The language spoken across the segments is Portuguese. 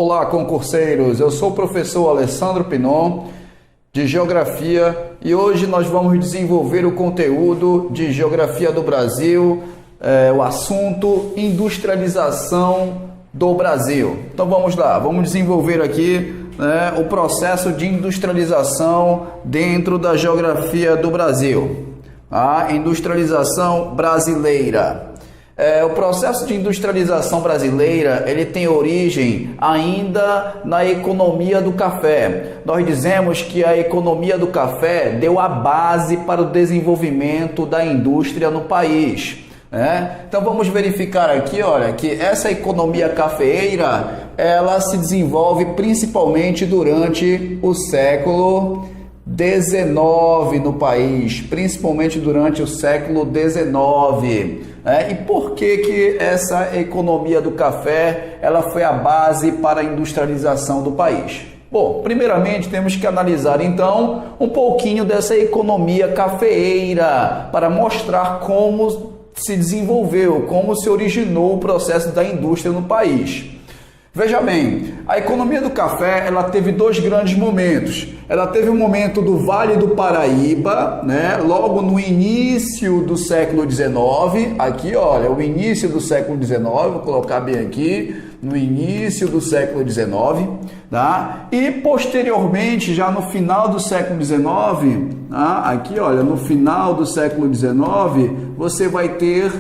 Olá, concurseiros! Eu sou o professor Alessandro Pinon, de Geografia, e hoje nós vamos desenvolver o conteúdo de Geografia do Brasil, o assunto industrialização do Brasil. Então vamos lá, vamos desenvolver aqui o processo de industrialização dentro da Geografia do Brasil. A industrialização brasileira. O processo de industrialização brasileira, ele tem origem ainda na economia do café. Nós dizemos que a economia do café deu a base para o desenvolvimento da indústria no país. Então vamos verificar aqui, olha, que essa economia cafeeira, ela se desenvolve principalmente durante o século XIX no país, principalmente durante o século XIX. E por que essa economia do café ela foi a base para a industrialização do país? Bom, primeiramente temos que analisar então um pouquinho dessa economia cafeeira para mostrar como se desenvolveu, como se originou o processo da indústria no país. Veja bem, a economia do café ela teve dois grandes momentos. Ela teve o momento do Vale do Paraíba, logo no início do século XIX. Aqui, olha, o início do século XIX, vou colocar bem aqui, no início do século XIX, tá? E posteriormente, já no final do século XIX, tá? Aqui, olha, no final do século XIX, você vai ter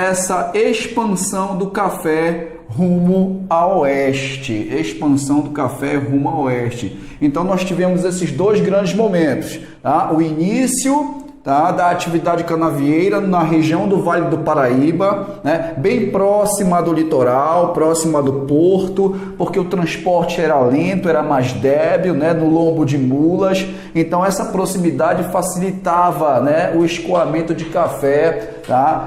essa expansão do café rumo a oeste, expansão do café rumo a oeste. Então nós tivemos esses dois grandes momentos, tá? O início da atividade canavieira na região do Vale do Paraíba, bem próxima do litoral, próxima do porto, porque o transporte era lento, era mais débil, no lombo de mulas. Então essa proximidade facilitava o escoamento de café,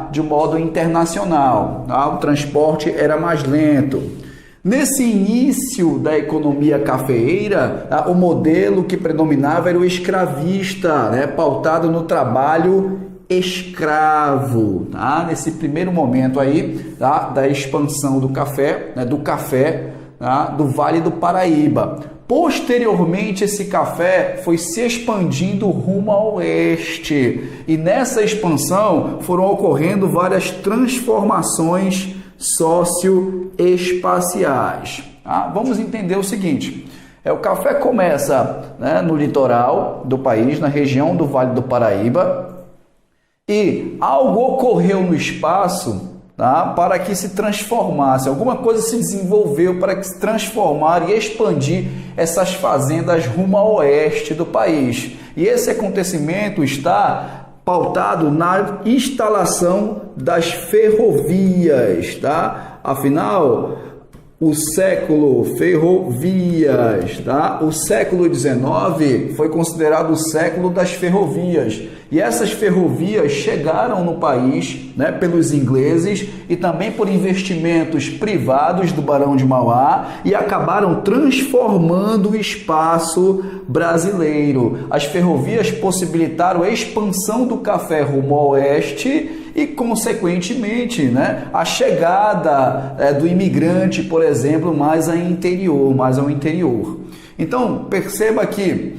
de um modo internacional. O transporte era mais lento. Nesse início da economia cafeeira, o modelo que predominava era o escravista, pautado no trabalho escravo. Nesse primeiro momento aí, da expansão do café, do Vale do Paraíba. Posteriormente, esse café foi se expandindo rumo ao oeste. E nessa expansão foram ocorrendo várias transformações socioespaciais. Vamos entender o seguinte: o café começa no litoral do país, na região do Vale do Paraíba, e algo ocorreu no espaço para que se transformasse, alguma coisa se desenvolveu para que se transformar e expandir essas fazendas rumo ao oeste do país. E esse acontecimento está pautado na instalação das ferrovias, Afinal, o século ferrovias, O século XIX foi considerado o século das ferrovias. E essas ferrovias chegaram no país, pelos ingleses e também por investimentos privados do Barão de Mauá e acabaram transformando o espaço brasileiro. As ferrovias possibilitaram a expansão do café rumo ao oeste e, consequentemente, a chegada do imigrante, por exemplo, mais ao interior. Então, perceba que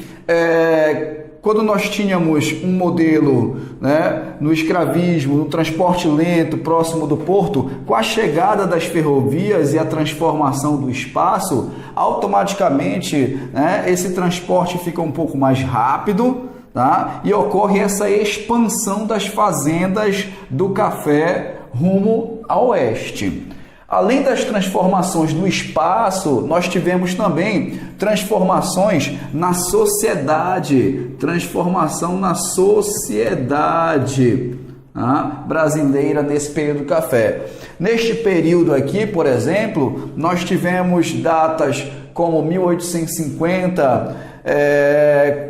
quando nós tínhamos um modelo no escravismo, no transporte lento, próximo do porto, com a chegada das ferrovias e a transformação do espaço, automaticamente esse transporte fica um pouco mais rápido, e ocorre essa expansão das fazendas do café rumo ao oeste. Além das transformações no espaço, nós tivemos também transformações na sociedade, brasileira nesse período do café. Neste período aqui, por exemplo, nós tivemos datas como 1850,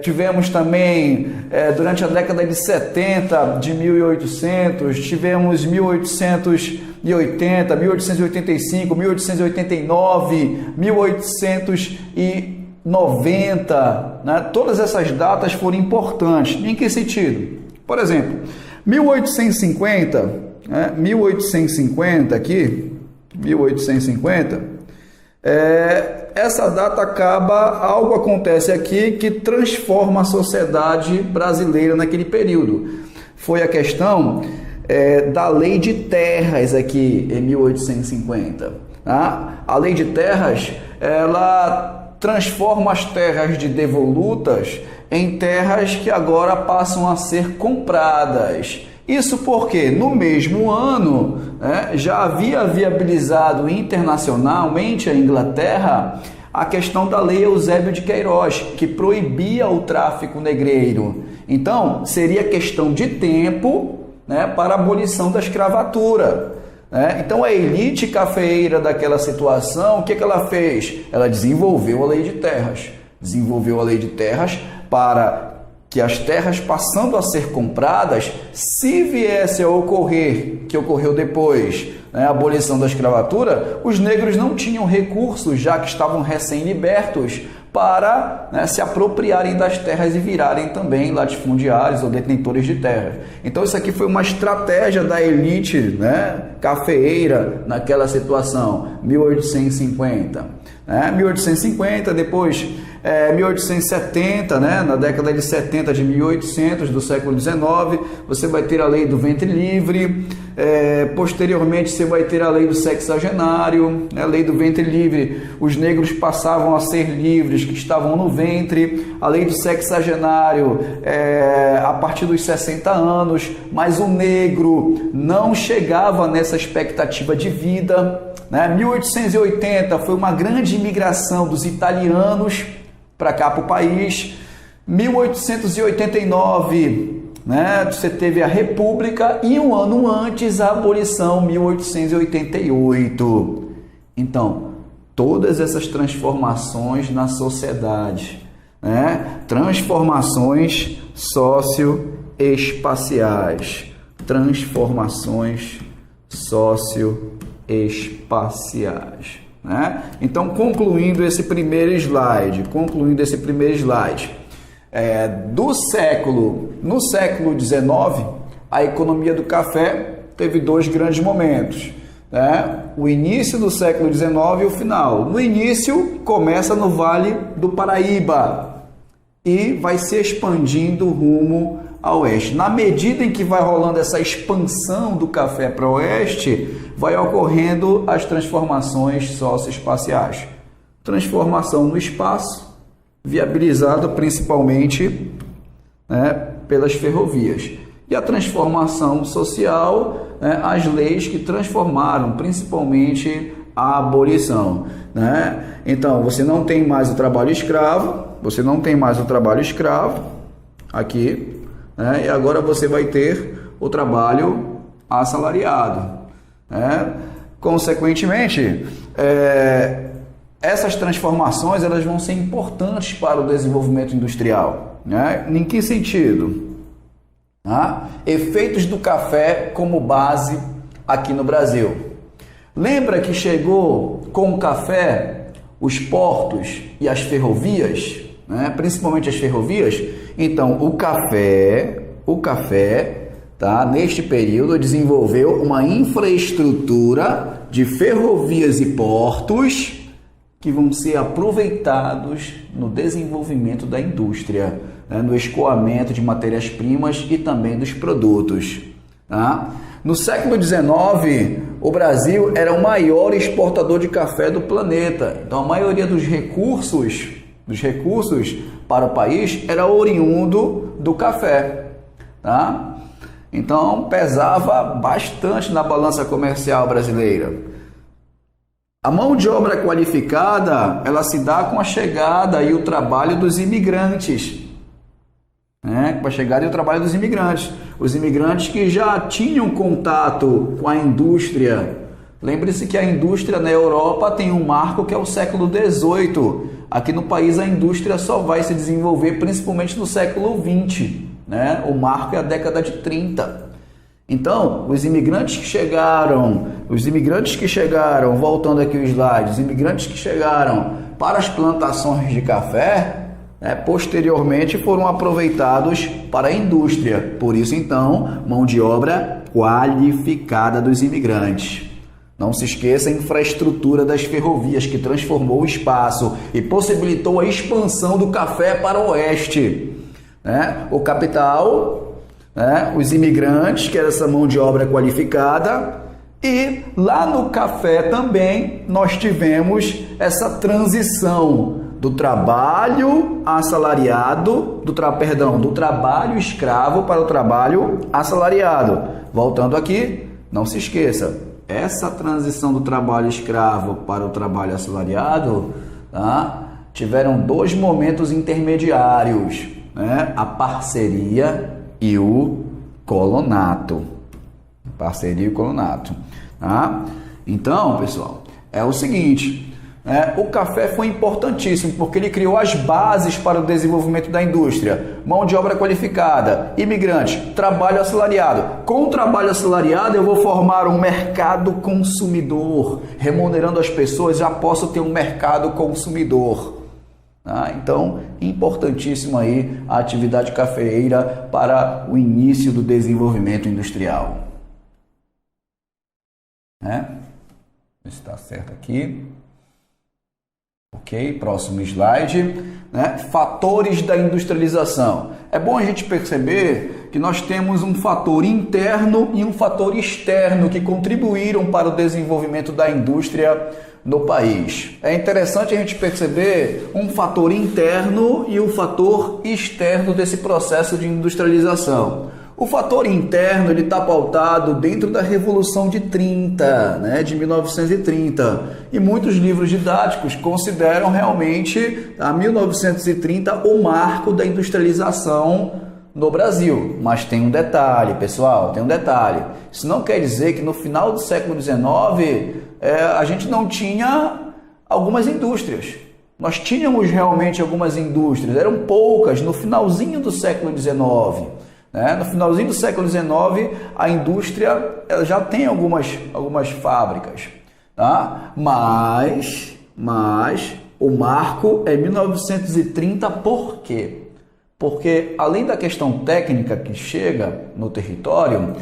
tivemos também durante a década de 70 de 1800, tivemos 1880, 1885, 1889, 1890, todas essas datas foram importantes. Em que sentido? Por exemplo, 1850 aqui, 1850, Essa data acaba, algo acontece aqui que transforma a sociedade brasileira naquele período. Foi a questão da Lei de Terras aqui em 1850. Tá? A Lei de Terras, ela transforma as terras de devolutas em terras que agora passam a ser compradas. Isso porque no mesmo ano já havia viabilizado internacionalmente a Inglaterra a questão da Lei Eusébio de Queiroz, que proibia o tráfico negreiro. Então, seria questão de tempo para a abolição da escravatura. Então, a elite cafeeira daquela situação, o que ela fez? Ela desenvolveu a Lei de Terras. Desenvolveu a Lei de Terras para que as terras passando a ser compradas, se viesse a ocorrer, que ocorreu depois, a abolição da escravatura, os negros não tinham recursos, já que estavam recém-libertos, para se apropriarem das terras e virarem também latifundiários ou detentores de terras. Então isso aqui foi uma estratégia da elite cafeeira naquela situação, 1850. 1850, depois 1870, na década de 70 de 1800 do século XIX, você vai ter a lei do ventre livre, posteriormente você vai ter a lei do sexagenário, a lei do ventre livre, os negros passavam a ser livres que estavam no ventre, a lei do sexagenário a partir dos 60 anos, mas o negro não chegava nessa expectativa de vida. 1880 foi uma grande imigração dos italianos para cá para o país. 1889, você teve a República e um ano antes a abolição, 1888. Então, todas essas transformações na sociedade, transformações socioespaciais, transformações socioespaciais. Então, concluindo esse primeiro slide, no século XIX, a economia do café teve dois grandes momentos, o início do século XIX e o final. No início, começa no Vale do Paraíba e vai se expandindo rumo a oeste. Na medida em que vai rolando essa expansão do café para o oeste, vai ocorrendo as transformações socioespaciais. Transformação no espaço, viabilizada principalmente pelas ferrovias. E a transformação social, as leis que transformaram principalmente a abolição. Então, você não tem mais o trabalho escravo, aqui, e agora você vai ter o trabalho assalariado. Consequentemente, essas transformações elas vão ser importantes para o desenvolvimento industrial. Em que sentido? Efeitos do café como base aqui no Brasil. Lembra que chegou com o café os portos e as ferrovias, principalmente as ferrovias? Então, o café, neste período, desenvolveu uma infraestrutura de ferrovias e portos que vão ser aproveitados no desenvolvimento da indústria, no escoamento de matérias-primas e também dos produtos. No século XIX, o Brasil era o maior exportador de café do planeta. Então, a maioria dos recursos para o país era oriundo do café. Então, pesava bastante na balança comercial brasileira. A mão de obra qualificada, ela se dá com a chegada e o trabalho dos imigrantes. Com a chegada e o trabalho dos imigrantes. Os imigrantes que já tinham contato com a indústria. Lembre-se que a indústria na Europa tem um marco que é o século XVIII. Aqui no país a indústria só vai se desenvolver principalmente no século XX. O marco é a década de 30. Então, os imigrantes que chegaram, voltando aqui o slide, os imigrantes que chegaram para as plantações de café, posteriormente foram aproveitados para a indústria. Por isso, então, mão de obra qualificada dos imigrantes. Não se esqueça a infraestrutura das ferrovias que transformou o espaço e possibilitou a expansão do café para o oeste. Né? O capital, né? Os imigrantes, que era essa mão de obra qualificada, e lá no café também nós tivemos essa transição do trabalho assalariado, do trabalho escravo para o trabalho assalariado. Voltando aqui, não se esqueça, essa transição do trabalho escravo para o trabalho assalariado, tá? Tiveram dois momentos intermediários, né? A parceria e o colonato. Parceria e colonato. Tá? Então, pessoal, é o seguinte... o café foi importantíssimo porque ele criou as bases para o desenvolvimento da indústria, mão de obra qualificada, imigrantes, trabalho assalariado. Com o trabalho assalariado eu vou formar um mercado consumidor, remunerando as pessoas, já posso ter um mercado consumidor. Então, importantíssimo aí a atividade cafeeira para o início do desenvolvimento industrial. Ver se está certo aqui. Ok, próximo slide, Fatores da industrialização. É bom a gente perceber que nós temos um fator interno e um fator externo que contribuíram para o desenvolvimento da indústria no país. É interessante a gente perceber um fator interno e um fator externo desse processo de industrialização. O fator interno está pautado dentro da Revolução de 30, de 1930. E muitos livros didáticos consideram realmente a 1930 o marco da industrialização no Brasil. Mas tem um detalhe, pessoal, tem um detalhe. Isso não quer dizer que no final do século XIX a gente não tinha algumas indústrias. Nós tínhamos realmente algumas indústrias, eram poucas no finalzinho do século XIX. No finalzinho do século XIX, a indústria ela já tem algumas fábricas, tá? Mas o marco é 1930, por quê? Porque além da questão técnica que chega no território,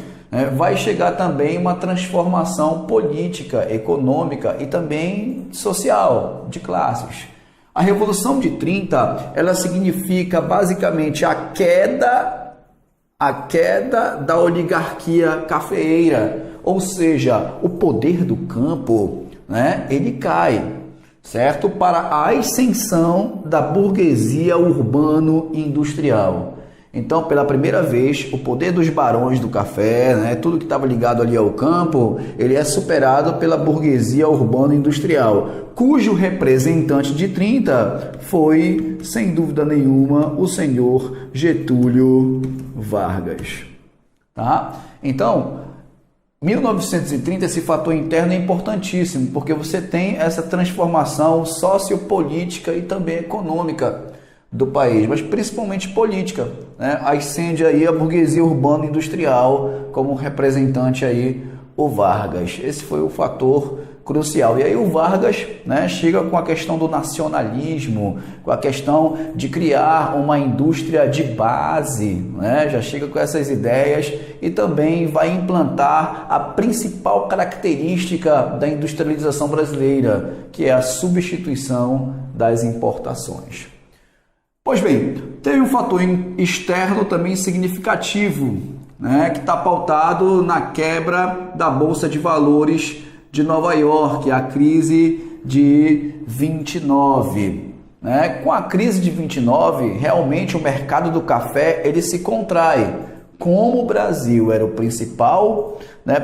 vai chegar também uma transformação política, econômica e também social, de classes. A Revolução de 30, ela significa basicamente a queda da oligarquia cafeeira, ou seja, o poder do campo, ele cai, certo? Para a ascensão da burguesia urbano-industrial. Então, pela primeira vez, o poder dos barões do café, tudo que estava ligado ali ao campo, ele é superado pela burguesia urbano-industrial, cujo representante de 30 foi, sem dúvida nenhuma, o senhor Getúlio Vargas. Tá? Então, 1930, esse fator interno é importantíssimo, porque você tem essa transformação sociopolítica e também econômica do país, mas principalmente política, ascende aí a burguesia urbano-industrial como representante aí o Vargas. Esse foi o fator crucial. E aí o Vargas chega com a questão do nacionalismo, com a questão de criar uma indústria de base, já chega com essas ideias e também vai implantar a principal característica da industrialização brasileira, que é a substituição das importações. Pois bem, teve um fator externo também significativo, que está pautado na quebra da Bolsa de Valores de Nova York, a crise de 29. Com a crise de 29, realmente o mercado do café ele se contrai. Como o Brasil era o principal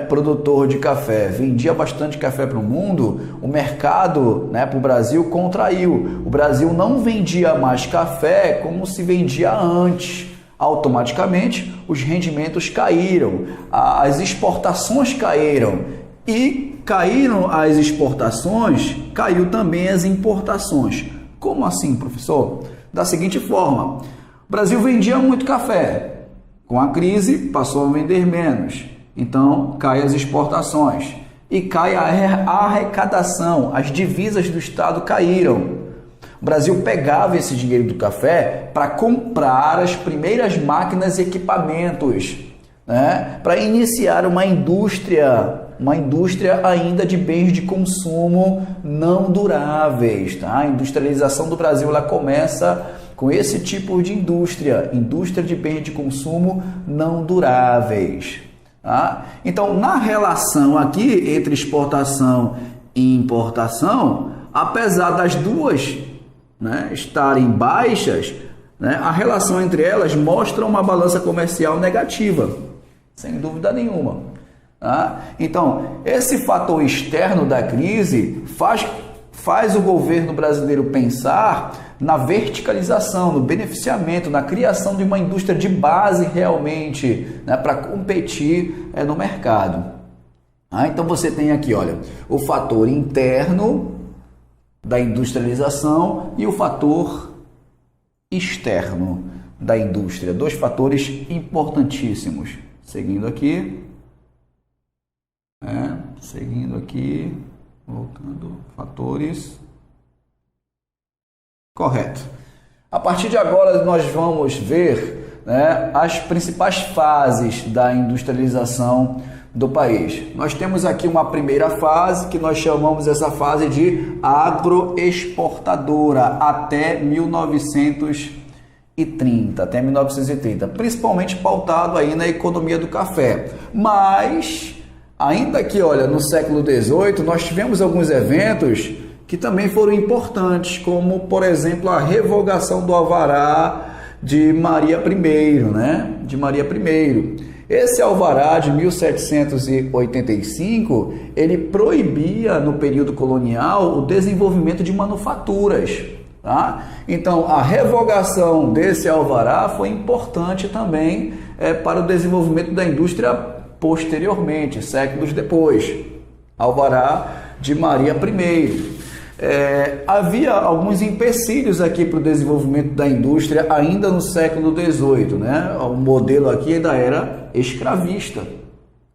produtor de café, vendia bastante café para o mundo, o mercado para o Brasil contraiu. O Brasil não vendia mais café como se vendia antes. Automaticamente, os rendimentos caíram, as exportações caíram. E caíram as exportações, caiu também as importações. Como assim, professor? Da seguinte forma, o Brasil vendia muito café. Com a crise, passou a vender menos. Então, cai as exportações. E cai a arrecadação. As divisas do Estado caíram. O Brasil pegava esse dinheiro do café para comprar as primeiras máquinas e equipamentos, para iniciar uma indústria uma indústria ainda de bens de consumo não duráveis, tá? A industrialização do Brasil, ela começa com esse tipo de indústria de bens de consumo não duráveis, tá? Então, na relação aqui entre exportação e importação, apesar das duas, né, estarem baixas, né, a relação entre elas mostra uma balança comercial negativa, sem dúvida nenhuma. Tá? Então, esse fator externo da crise faz o governo brasileiro pensar na verticalização, no beneficiamento, na criação de uma indústria de base realmente, né, para competir no mercado. Então você tem aqui, olha, o fator interno da industrialização e o fator externo da indústria, dois fatores importantíssimos. Seguindo aqui, voltando, fatores, correto. A partir de agora nós vamos ver, né, as principais fases da industrialização do país. Nós temos aqui uma primeira fase que nós chamamos essa fase de agroexportadora até 1930, principalmente pautado aí na economia do café. Mas ainda que, olha, no século XVIII nós tivemos alguns eventos que também foram importantes, como por exemplo a revogação do alvará de Maria I, né? De Maria I. Esse alvará de 1785, ele proibia no período colonial o desenvolvimento de manufaturas. Tá? Então, a revogação desse alvará foi importante também para o desenvolvimento da indústria posteriormente, séculos depois. Alvará de Maria I. Havia alguns empecilhos aqui para o desenvolvimento da indústria ainda no século XVIII, né? O modelo aqui ainda era escravista.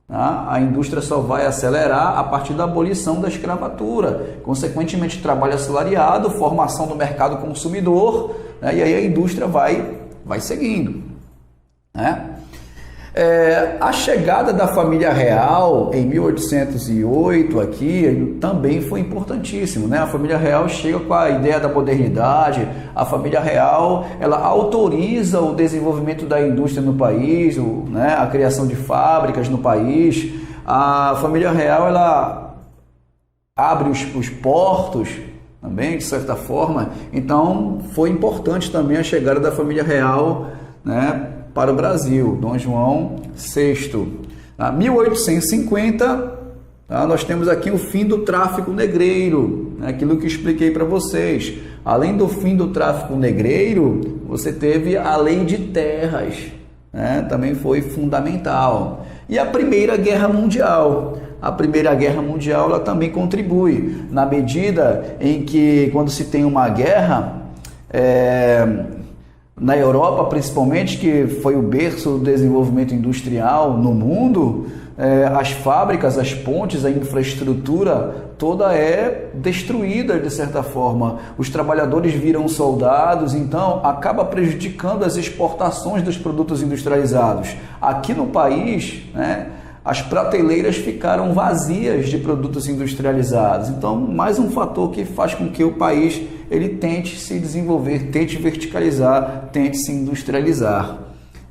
Tá? A indústria só vai acelerar a partir da abolição da escravatura, consequentemente trabalho assalariado, formação do mercado consumidor, né? E aí a indústria vai seguindo, né? A chegada da família real em 1808 aqui também foi importantíssimo, né? A família real chega com a ideia da modernidade. A família real, ela autoriza o desenvolvimento da indústria no país, né? A criação de fábricas no país. A família real, ela abre os portos também, de certa forma. Então foi importante também a chegada da família real, né, para o Brasil, Dom João VI. Em 1850, nós temos aqui o fim do tráfico negreiro, né, aquilo que expliquei para vocês. Além do fim do tráfico negreiro, você teve a lei de terras, né, também foi fundamental. E a Primeira Guerra Mundial. A Primeira Guerra Mundial, ela também contribui, na medida em que, quando se tem uma guerra, na Europa, principalmente, que foi o berço do desenvolvimento industrial no mundo, as fábricas, as pontes, a infraestrutura toda é destruída de certa forma. Os trabalhadores viram soldados, então acaba prejudicando as exportações dos produtos industrializados. Aqui no país, né, as prateleiras ficaram vazias de produtos industrializados. Então, mais um fator que faz com que o país ele tente se desenvolver, tente verticalizar, tente se industrializar,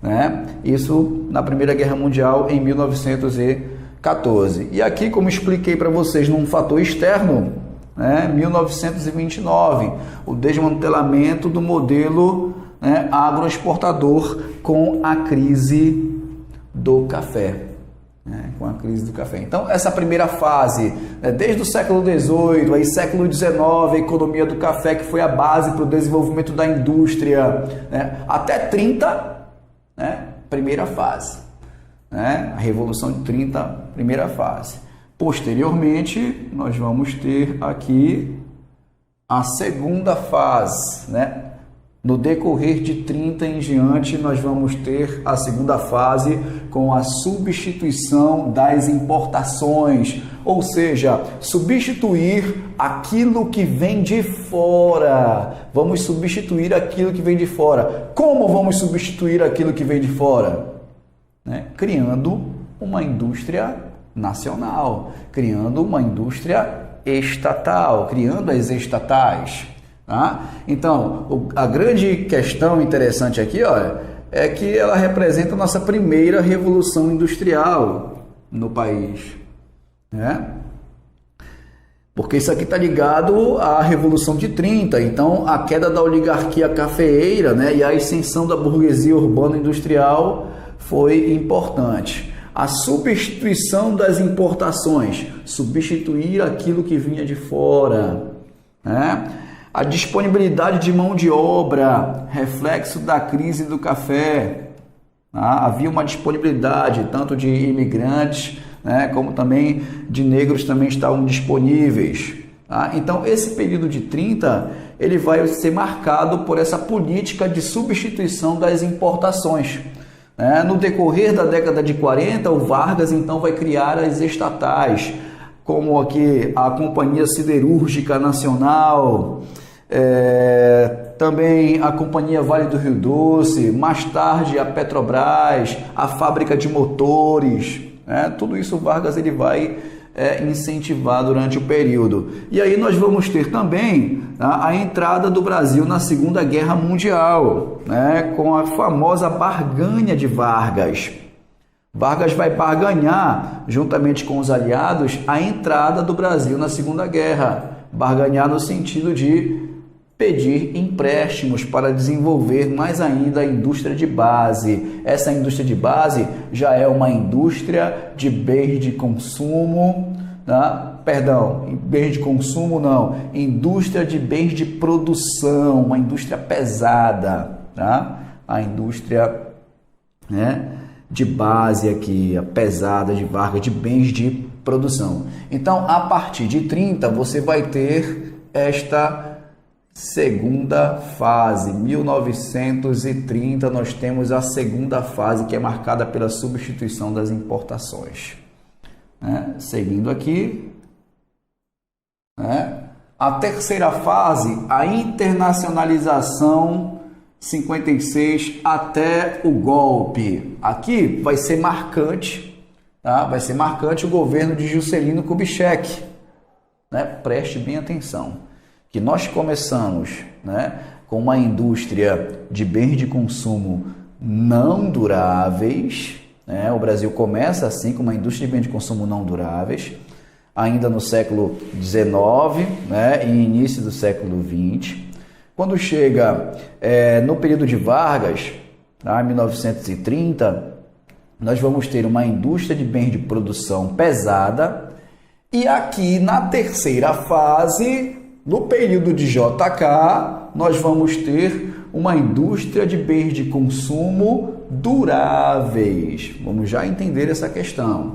né? Isso na Primeira Guerra Mundial em 1914. E aqui, como expliquei para vocês, num fator externo, né, 1929, o desmantelamento do modelo, né, agroexportador com a crise do café. Com a crise do café. Então, essa primeira fase, desde o século XVIII, aí século XIX, a economia do café, que foi a base para o desenvolvimento da indústria, né, até 30, né, primeira fase. Né, a Revolução de 30, primeira fase. Posteriormente, nós vamos ter aqui a segunda fase, né? No decorrer de 30 em diante, nós vamos ter a segunda fase com a substituição das importações, ou seja, substituir aquilo que vem de fora. Vamos substituir aquilo que vem de fora. Como vamos substituir aquilo que vem de fora? Criando uma indústria nacional, criando uma indústria estatal, criando as estatais. Tá? Então, a grande questão interessante aqui, é que ela representa a nossa primeira revolução industrial no país, né? Porque isso aqui está ligado à Revolução de 30, então a queda da oligarquia cafeeira, né, e a ascensão da burguesia urbano-industrial foi importante. A substituição das importações, substituir aquilo que vinha de fora, né? A disponibilidade de mão de obra, reflexo da crise do café. Havia uma disponibilidade tanto de imigrantes, né, como também de negros também estavam disponíveis. Então, esse período de 30, ele vai ser marcado por essa política de substituição das importações. No decorrer da década de 40, o Vargas então vai criar as estatais, como aqui a Companhia Siderúrgica Nacional, também a Companhia Vale do Rio Doce, mais tarde a Petrobras, a Fábrica de Motores, tudo isso o Vargas ele vai incentivar durante o período. E aí nós vamos ter também a entrada do Brasil na Segunda Guerra Mundial, com a famosa barganha de Vargas. Vargas vai barganhar, juntamente com os aliados, a entrada do Brasil na Segunda Guerra. Barganhar no sentido de pedir empréstimos para desenvolver mais ainda a indústria de base. Essa indústria de base já é uma indústria de bens de consumo, bens de consumo não, indústria de bens de produção, uma indústria pesada, a indústria, de base aqui, a pesada de Vargas, de bens de produção. Então, a partir de 30, você vai ter esta segunda fase. 1930, nós temos a segunda fase, que é marcada pela substituição das importações. Seguindo aqui, a terceira fase, a internacionalização, 56 até o golpe. Aqui vai ser marcante, vai ser marcante o governo de Juscelino Kubitschek. Preste bem atenção, que nós começamos, com uma indústria de bens de consumo não duráveis. O Brasil começa assim, com uma indústria de bens de consumo não duráveis, ainda no século XIX, e início do século XX. Quando chega no período de Vargas, 1930, nós vamos ter uma indústria de bens de produção pesada. E aqui na terceira fase, no período de JK, nós vamos ter uma indústria de bens de consumo duráveis. Vamos já entender essa questão.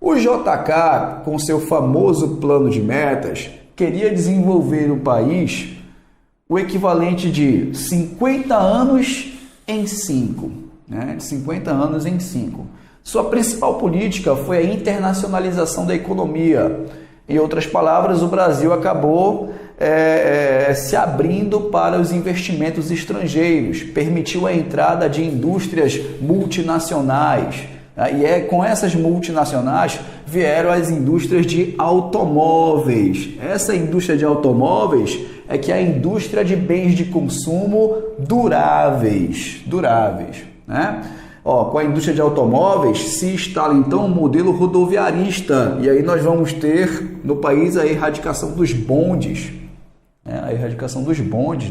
O JK, com seu famoso plano de metas, queria desenvolver o país o equivalente de 50 anos em 5. 50 anos em 5. Sua principal política foi a internacionalização da economia. Em outras palavras, o Brasil acabou se abrindo para os investimentos estrangeiros, permitiu a entrada de indústrias multinacionais. E com essas multinacionais vieram as indústrias de automóveis. Essa indústria de automóveis é que é a indústria de bens de consumo duráveis. Com a indústria de automóveis se instala então um modelo rodoviarista, e aí nós vamos ter no país a erradicação dos bondes,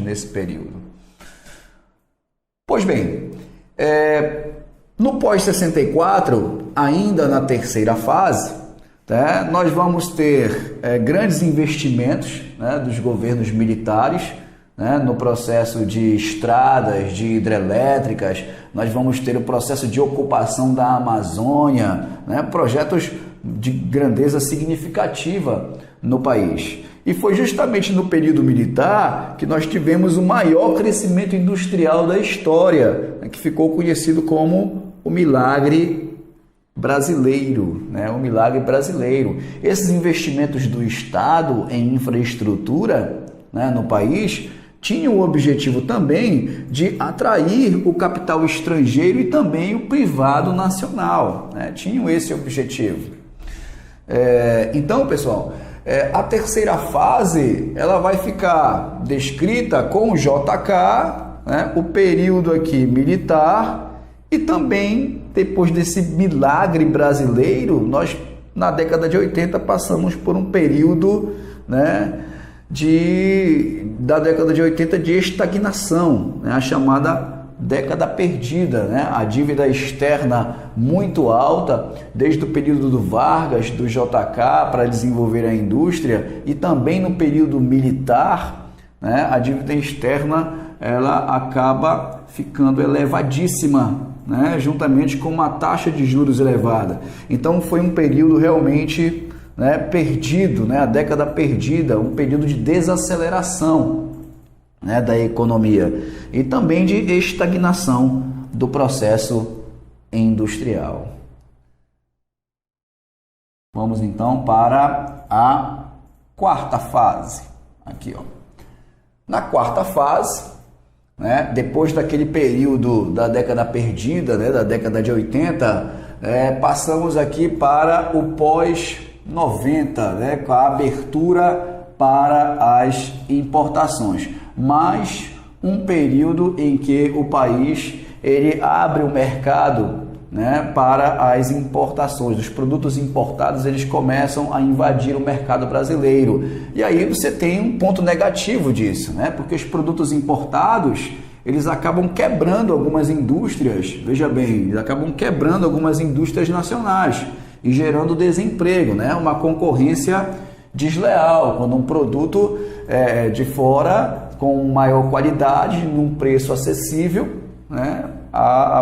nesse período. Pois bem, no pós-64, ainda na terceira fase, nós vamos ter grandes investimentos dos governos militares, no processo de estradas, de hidrelétricas. Nós vamos ter o processo de ocupação da Amazônia, projetos de grandeza significativa no país. E foi justamente no período militar que nós tivemos o maior crescimento industrial da história, que ficou conhecido como o milagre brasileiro, o milagre brasileiro. Esses investimentos do Estado em infraestrutura, no país, tinham o objetivo também de atrair o capital estrangeiro e também o privado nacional, tinham esse objetivo. Então, pessoal, a terceira fase ela vai ficar descrita com o JK, né, o período aqui militar, e também depois desse milagre brasileiro, nós na década de 80 passamos por um período, né, da década de 80 de estagnação, né, a chamada década perdida, né? A dívida externa muito alta, desde o período do Vargas, do JK, para desenvolver a indústria, e também no período militar, né? A dívida externa ela acaba ficando elevadíssima, né? Juntamente com uma taxa de juros elevada. Então foi um período realmente, né, perdido, né? A década perdida, um período de desaceleração, né, da economia e também de estagnação do processo industrial. Vamos então para a quarta fase. Aqui, ó. Na quarta fase, né, depois daquele período da década perdida, né, da década de 80, passamos aqui para o pós-90, né, com a abertura para as importações. Mas um período em que o país ele abre o mercado, né, para as importações. Os produtos importados eles começam a invadir o mercado brasileiro. E aí você tem um ponto negativo disso, né, porque os produtos importados eles acabam quebrando algumas indústrias, veja bem, eles acabam quebrando algumas indústrias nacionais e gerando desemprego, né, uma concorrência desleal, quando um produto de fora com maior qualidade, num preço acessível, né,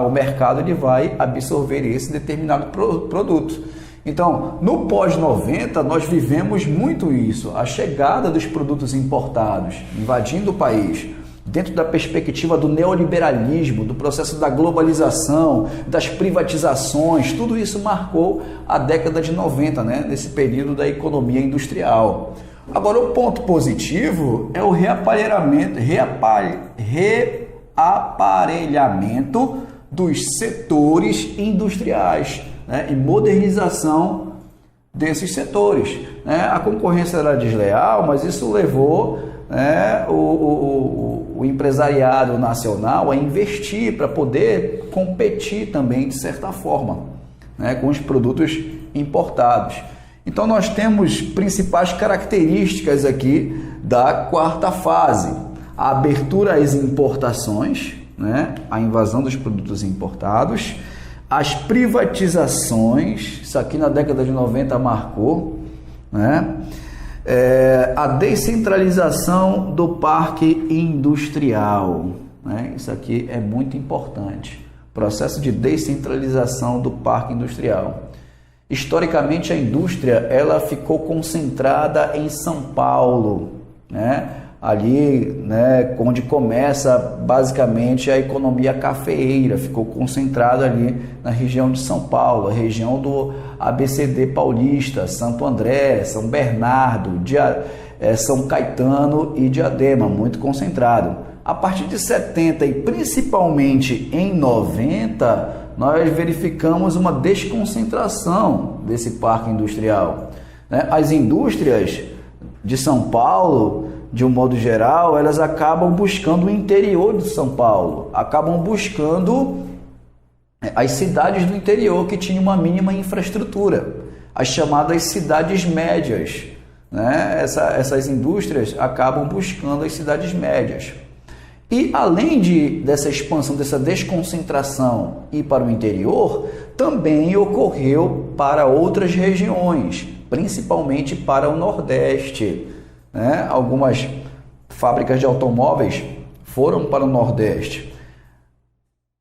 o mercado ele vai absorver esse determinado produto. Então, no pós-90, nós vivemos muito isso, a chegada dos produtos importados, invadindo o país, dentro da perspectiva do neoliberalismo, do processo da globalização, das privatizações, tudo isso marcou a década de 90, né, nesse período da economia industrial. Agora, o ponto positivo é o reaparelhamento dos setores industriais, né, e modernização desses setores, né? A concorrência era desleal, mas isso levou, né, o empresariado nacional a investir para poder competir também, de certa forma, né, com os produtos importados. Então, nós temos principais características aqui da quarta fase: a abertura às importações, né, a invasão dos produtos importados, as privatizações, isso aqui na década de 90 marcou, né, a descentralização do parque industrial, né, isso aqui é muito importante, processo de descentralização do parque industrial. Historicamente, a indústria ela ficou concentrada em São Paulo, né? Ali, né, onde começa basicamente a economia cafeeira, ficou concentrada ali na região de São Paulo, a região do ABCD paulista, Santo André, São Bernardo, São Caetano e Diadema, muito concentrado. A partir de 70 e principalmente em 90, nós verificamos uma desconcentração desse parque industrial, né? As indústrias de São Paulo, de um modo geral, elas acabam buscando o interior de São Paulo, acabam buscando as cidades do interior que tinham uma mínima infraestrutura, as chamadas cidades médias, né? Essas indústrias acabam buscando as cidades médias. E além dessa expansão, dessa desconcentração ir para o interior, também ocorreu para outras regiões, principalmente para o Nordeste, né? Algumas fábricas de automóveis foram para o Nordeste.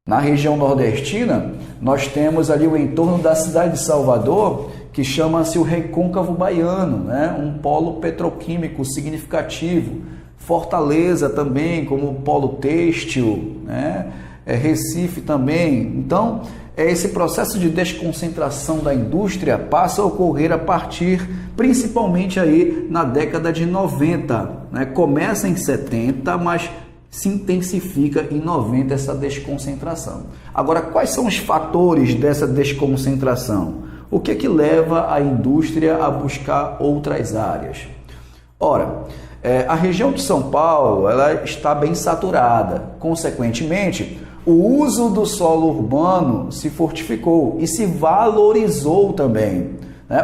Na região nordestina, nós temos ali o entorno da cidade de Salvador, que chama-se o Recôncavo Baiano, né? Um polo petroquímico significativo. Fortaleza também, como polo têxtil, né? Recife também. Então, esse processo de desconcentração da indústria passa a ocorrer a partir, principalmente aí na década de 90, né? Começa em 70, mas se intensifica em 90 essa desconcentração. Agora, quais são os fatores dessa desconcentração? O que é que leva a indústria a buscar outras áreas? Ora, a região de São Paulo ela está bem saturada. Consequentemente, o uso do solo urbano se fortificou e se valorizou também.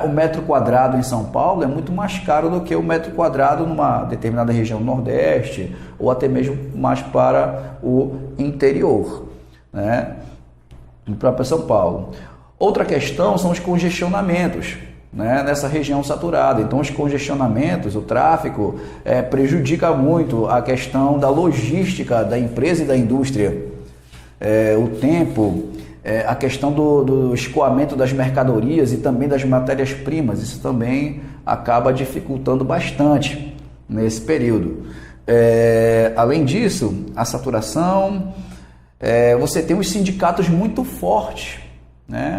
O metro quadrado em São Paulo é muito mais caro do que o metro quadrado numa determinada região do Nordeste ou até mesmo mais para o interior, no próprio São Paulo. Outra questão são os congestionamentos, nessa região saturada. Então, os congestionamentos, o tráfego, prejudica muito a questão da logística da empresa e da indústria. O tempo, a questão do escoamento das mercadorias e também das matérias-primas, isso também acaba dificultando bastante nesse período. Além disso, a saturação, você tem os sindicatos muito fortes.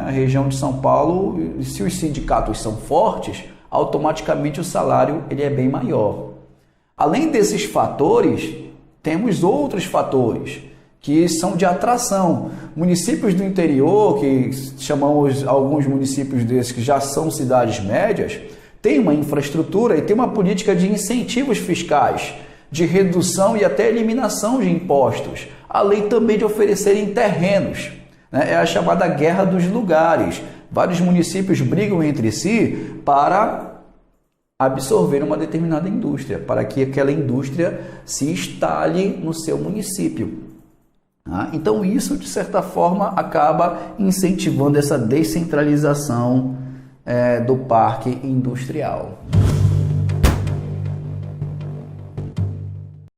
A região de São Paulo, se os sindicatos são fortes, automaticamente o salário ele é bem maior. Além desses fatores, temos outros fatores que são de atração. Municípios do interior, que chamamos alguns municípios desses que já são cidades médias, têm uma infraestrutura e tem uma política de incentivos fiscais, de redução e até eliminação de impostos, além também de oferecerem terrenos. É a chamada guerra dos lugares. Vários municípios brigam entre si para absorver uma determinada indústria, para que aquela indústria se instale no seu município. Então isso, de certa forma, acaba incentivando essa descentralização do parque industrial.